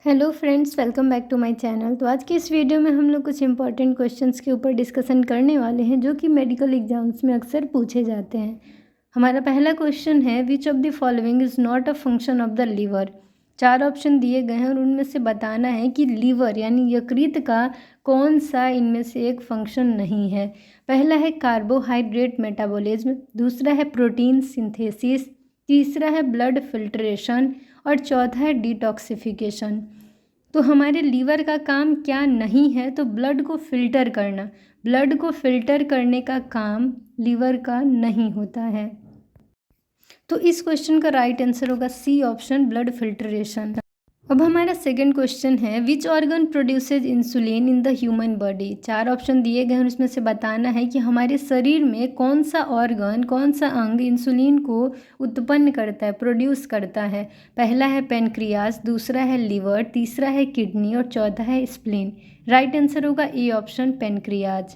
Hello friends, welcome back to my channel. तो आज की इस वीडियो में हम लोग कुछ इंपॉर्टेंट क्वेश्चंस के ऊपर डिस्कशन करने वाले हैं जो कि मेडिकल एग्जाम्स में अक्सर पूछे जाते हैं। हमारा पहला क्वेश्चन है, which of the following is not a function of the liver. 4 option दिए गए हैं और उनमें से बताना है कि लीवर यानी यकृत का कौन सा इनमें से एक फंक्शन नहीं है। पहला है कार्बोहाइड्रेट मेटाबॉलिज्म, दूसरा है प्रोटीन सिंथेसिस, तीसरा है ब्लड फिल्ट्रेशन और चौथा है डिटॉक्सिफिकेशन। तो हमारे लीवर का काम क्या नहीं है? तो ब्लड को फिल्टर करना। ब्लड को फिल्टर करने का काम लीवर का नहीं होता है। तो इस क्वेश्चन का राइट आंसर होगा सी ऑप्शन, ब्लड फिल्ट्रेशन। अब हमारा सेकंड क्वेश्चन है, which organ produces insulin in the human body. 4 option दिए गए हैं, उसमें से बताना है कि हमारे शरीर में कौन सा ऑर्गन, कौन सा अंग इंसुलिन को उत्पन्न करता है, प्रोड्यूस करता है। पहला है पेनक्रियास, दूसरा है लीवर, तीसरा है किडनी और चौथा है स्प्लीन। राइट आंसर होगा ए ऑप्शन, पेनक्रियाज।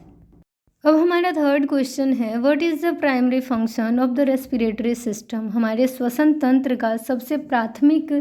अब हमारा थर्ड क्वेश्चन है, what is the primary function of the respiratory system. हमारे श्वसन तंत्र का सबसे प्राथमिक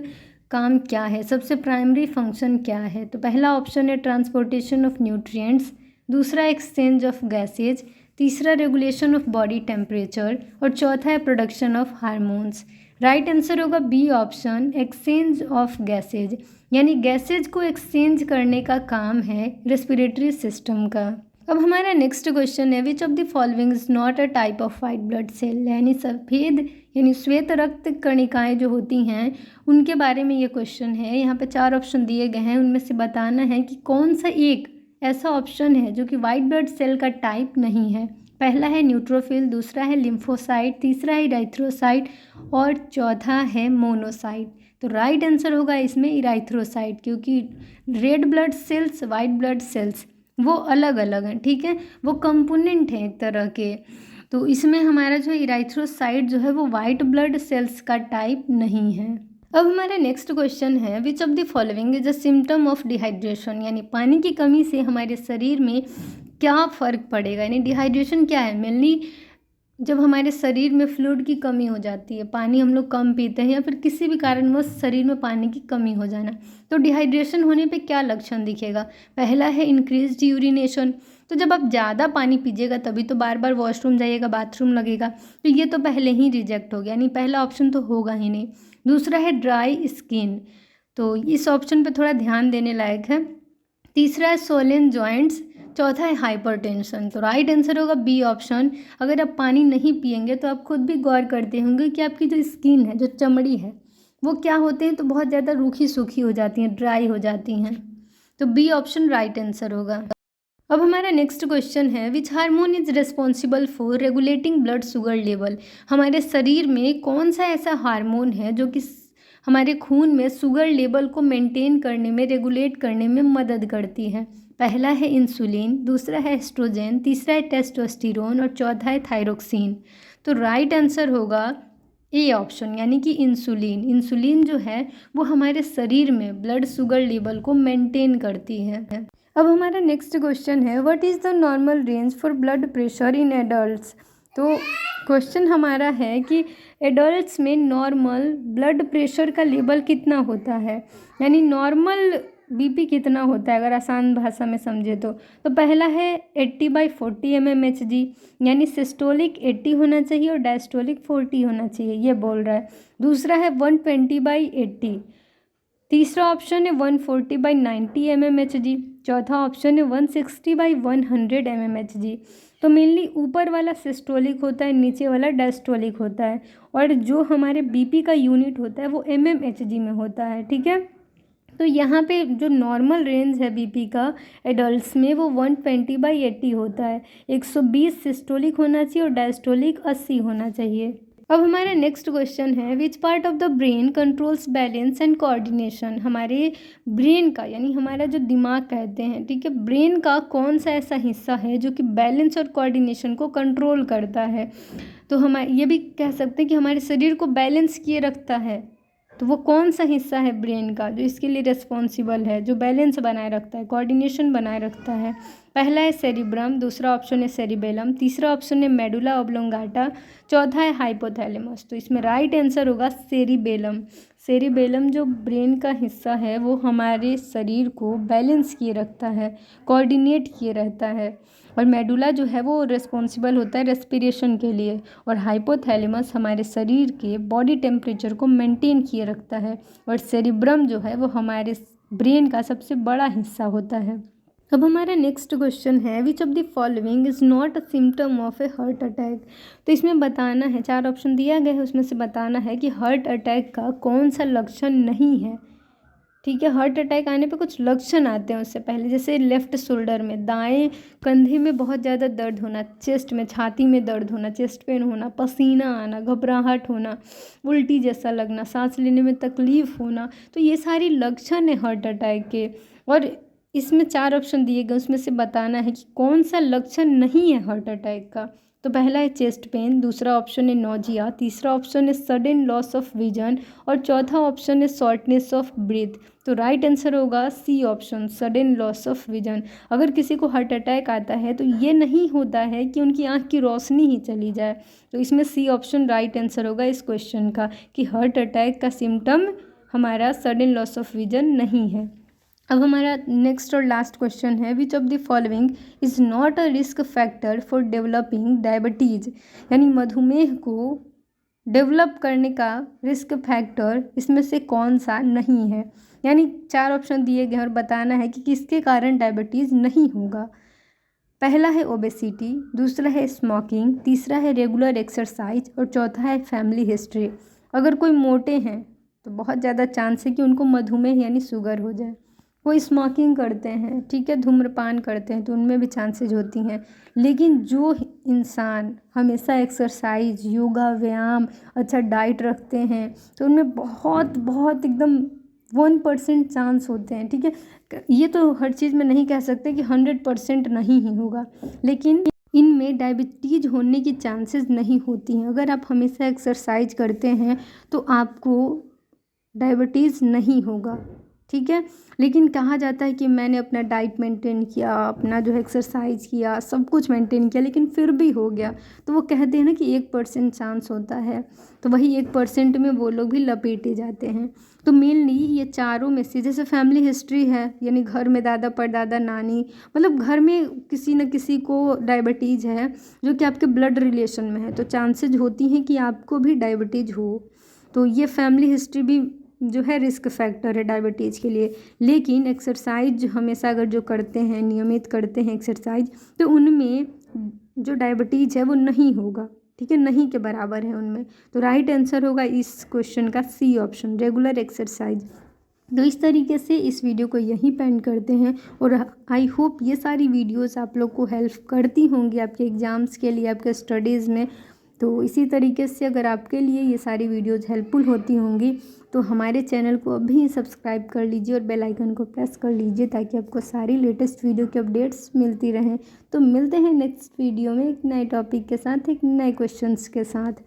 काम क्या है, सबसे प्राइमरी फंक्शन क्या है। तो पहला ऑप्शन है ट्रांसपोर्टेशन ऑफ न्यूट्रिएंट्स, दूसरा एक्सचेंज ऑफ गैसेज, तीसरा रेगुलेशन ऑफ बॉडी टेम्परेचर और चौथा है production of hormones. Right answer होगा B option, exchange of gases, यानी गैसेज को एक्सचेंज करने का काम है रेस्पिरेटरी सिस्टम का। अब हमारा नेक्स्ट क्वेश्चन है, which of the following is not a type of white blood cell. यानी सफ़ेद यानी श्वेत रक्त कणिकाएं जो होती हैं उनके बारे में ये क्वेश्चन है। यहाँ पे 4 ऑप्शन दिए गए हैं, उनमें से बताना है कि कौन सा एक ऐसा ऑप्शन है जो कि वाइट ब्लड सेल का टाइप नहीं है। पहला है न्यूट्रोफिल, दूसरा है लिम्फोसाइट, तीसरा है इराइथ्रोसाइट और चौथा है मोनोसाइट। तो राइट आंसर होगा इसमें इराइथ्रोसाइट, क्योंकि red blood cells, white blood cells वो अलग अलग हैं, ठीक है, वो कंपोनेंट हैं एक तरह के। तो इसमें हमारा जो इराइथ्रोसाइट जो है वो वाइट ब्लड सेल्स का टाइप नहीं है। अब हमारा नेक्स्ट क्वेश्चन है, which of the following is a symptom of dehydration. यानी पानी की कमी से हमारे शरीर में क्या फ़र्क पड़ेगा। यानी डिहाइड्रेशन क्या है, मेनली जब हमारे शरीर में फ्लूइड की कमी हो जाती है, पानी हम लोग कम पीते हैं या फिर किसी भी कारणवश शरीर में पानी की कमी हो जाना, तो डिहाइड्रेशन होने पे क्या लक्षण दिखेगा। पहला है इंक्रीज्ड यूरिनेशन, तो जब आप ज़्यादा पानी पीजिएगा तभी तो बार बार वॉशरूम जाइएगा, बाथरूम लगेगा, तो ये तो पहले ही रिजेक्ट हो गया, यानी पहला ऑप्शन तो होगा ही नहीं। दूसरा है ड्राई स्किन, तो इस ऑप्शन पर थोड़ा ध्यान देने लायक है। तीसरा है सोलन जॉइंट्स, चौथा है हाइपरटेंशन। तो राइट आंसर होगा बी ऑप्शन। अगर आप पानी नहीं पिएंगे तो आप खुद भी गौर करते होंगे कि आपकी जो स्किन है, जो चमड़ी है, वो क्या होते हैं, तो बहुत ज़्यादा रूखी सूखी हो जाती हैं, ड्राई हो जाती हैं। तो बी ऑप्शन राइट आंसर होगा। अब हमारा नेक्स्ट क्वेश्चन है, which hormone is responsible for regulating blood sugar level. हमारे शरीर में कौन सा ऐसा हार्मोन है जो कि हमारे खून में शुगर लेवल को मेंटेन करने में, रेगुलेट करने में मदद करती है। पहला है इंसुलिन, दूसरा है एस्ट्रोजन, तीसरा है टेस्टोस्टेरोन और चौथा है थायरोक्सिन। तो राइट आंसर होगा ए ऑप्शन, यानी कि इंसुलिन। इंसुलिन जो है वो हमारे शरीर में ब्लड शुगर लेवल को मेंटेन करती है। अब हमारा नेक्स्ट क्वेश्चन है, what is the normal range for blood pressure in adults. तो क्वेश्चन हमारा है कि एडल्ट्स में नॉर्मल ब्लड प्रेशर का लेवल कितना होता है, यानी नॉर्मल बीपी कितना होता है अगर आसान भाषा में समझे तो पहला है 80/40 mmHg, यानी सिस्टोलिक 80 होना चाहिए और डायस्टोलिक 40 होना चाहिए, ये बोल रहा है। दूसरा है 120/80, तीसरा ऑप्शन है 140/90 mmHg, चौथा ऑप्शन है 160/100 mmHg। तो मेनली ऊपर वाला सिस्टोलिक होता है, नीचे वाला डायस्टोलिक होता है, और जो हमारे बीपी का यूनिट होता है वो mmHg में होता है, ठीक है। तो यहाँ पे जो नॉर्मल रेंज है बीपी का एडल्ट्स में वो 120/80 होता है। 120 सिस्टोलिक होना चाहिए और डायस्टोलिक 80 होना चाहिए। अब हमारा नेक्स्ट क्वेश्चन है, which part of the brain controls balance and coordination. हमारे ब्रेन का, यानी हमारा जो दिमाग कहते हैं, ठीक है, ब्रेन का कौन सा ऐसा हिस्सा है जो कि बैलेंस और कोऑर्डिनेशन को कंट्रोल करता है। तो हम ये भी कह सकते हैं कि हमारे शरीर को बैलेंस किए रखता है। तो वो कौन सा हिस्सा है ब्रेन का जो इसके लिए रिस्पॉन्सिबल है, जो बैलेंस बनाए रखता है, कोऑर्डिनेशन बनाए रखता है। पहला है सेरिब्रम, दूसरा ऑप्शन है सेरिबेलम, तीसरा ऑप्शन है मेडुला ऑब्लोंगाटा, चौथा है हाइपोथैलेमस। तो इसमें राइट आंसर होगा सेरिबेलम। सेरिबेलम जो ब्रेन का हिस्सा है वो हमारे शरीर को बैलेंस किए रखता है, कोऑर्डिनेट किए रहता है। और मेडुला जो है वो रिस्पॉन्सिबल होता है रेस्पिरेशन के लिए। और हाइपोथैलेमस हमारे शरीर के बॉडी टेम्परेचर को मेंटेन किए रखता है। और सेरिब्रम जो है वो हमारे ब्रेन का सबसे बड़ा हिस्सा होता है। अब हमारा नेक्स्ट क्वेश्चन है, which of the following is not a symptom of A heart attack. तो इसमें बताना है, 4 ऑप्शन दिया गया है, उसमें से बताना है कि हार्ट अटैक का कौन सा लक्षण नहीं है। ठीक है, हार्ट अटैक आने पे कुछ लक्षण आते हैं उससे पहले, जैसे लेफ्ट शोल्डर में, दाएं कंधे में बहुत ज़्यादा दर्द होना, चेस्ट में, छाती में दर्द होना, चेस्ट पेन होना, पसीना आना, घबराहट होना, उल्टी जैसा लगना, सांस लेने में तकलीफ होना। तो ये सारी लक्षण है हार्ट अटैक के। और इसमें 4 ऑप्शन दिए गए, उसमें से बताना है कि कौन सा लक्षण नहीं है हार्ट अटैक का। तो पहला है चेस्ट पेन, दूसरा ऑप्शन है नोजिया, तीसरा ऑप्शन है सडन लॉस ऑफ विजन और चौथा ऑप्शन है शॉर्टनेस ऑफ ब्रीथ। तो राइट आंसर होगा C option, sudden loss of vision. अगर किसी को हार्ट अटैक आता है तो ये नहीं होता है कि उनकी आँख की रोशनी ही चली जाए। तो इसमें सी ऑप्शन राइट आंसर होगा इस क्वेश्चन का, कि हार्ट अटैक का सिम्टम हमारा सडन लॉस ऑफ विजन नहीं है। अब हमारा नेक्स्ट और लास्ट क्वेश्चन है, which of the following is not a risk factor for developing diabetes. यानी मधुमेह को डेवलप करने का रिस्क फैक्टर इसमें से कौन सा नहीं है। यानी 4 ऑप्शन दिए गए और बताना है कि किसके कारण डायबिटीज़ नहीं होगा। पहला है ओबेसिटी, दूसरा है स्मोकिंग, तीसरा है रेगुलर एक्सरसाइज और चौथा है फैमिली हिस्ट्री। अगर कोई मोटे हैं तो बहुत ज़्यादा चांस है कि उनको मधुमेह यानी शुगर हो जाए। कोई स्मोकिंग करते हैं, ठीक है, धूम्रपान करते हैं, तो उनमें भी चांसेज होती हैं। लेकिन जो इंसान हमेशा एक्सरसाइज, योगा, व्यायाम, अच्छा डाइट रखते हैं, तो उनमें बहुत बहुत एकदम 1% चांस होते हैं। ठीक है, ये तो हर चीज़ में नहीं कह सकते कि 100% नहीं ही होगा, लेकिन इनमें डायबिटीज़ होने की चांसेस नहीं होती हैं। अगर आप हमेशा एक्सरसाइज करते हैं तो आपको डायबिटीज़ नहीं होगा। ठीक है, लेकिन कहा जाता है कि मैंने अपना डाइट मेंटेन किया, अपना जो है एक्सरसाइज किया, सब कुछ मेंटेन किया, लेकिन फिर भी हो गया, तो वो कहते हैं ना कि 1% चांस होता है। तो वही 1% में वो लोग भी लपेटे जाते हैं। तो मेनली ये चारों में से, जैसे फैमिली हिस्ट्री है, यानी घर में दादा परदादा नानी, मतलब घर में किसी न किसी को डायबिटीज़ है जो कि आपके ब्लड रिलेशन में है, तो चांसेज होती हैं कि आपको भी डायबिटीज़ हो। तो ये फैमिली हिस्ट्री भी जो है रिस्क फैक्टर है डायबिटीज़ के लिए। लेकिन एक्सरसाइज हमेशा अगर जो करते हैं, नियमित करते हैं एक्सरसाइज, तो उनमें जो डायबिटीज़ है वो नहीं होगा। ठीक है, नहीं के बराबर है उनमें। तो राइट आंसर होगा इस क्वेश्चन का सी ऑप्शन, रेगुलर एक्सरसाइज। तो इस तरीके से इस वीडियो को यहीं पेंड करते हैं और आई होप ये सारी वीडियोस आप लोग को हेल्प करती होंगी आपके एग्ज़ाम्स के लिए, आपके स्टडीज़ में। तो इसी तरीके से अगर आपके लिए ये सारी वीडियोस हेल्पफुल होती होंगी तो हमारे चैनल को अभी सब्सक्राइब कर लीजिए और बेल आइकन को प्रेस कर लीजिए, ताकि आपको सारी लेटेस्ट वीडियो के अपडेट्स मिलती रहें। तो मिलते हैं नेक्स्ट वीडियो में एक नए टॉपिक के साथ, एक नए क्वेश्चंस के साथ।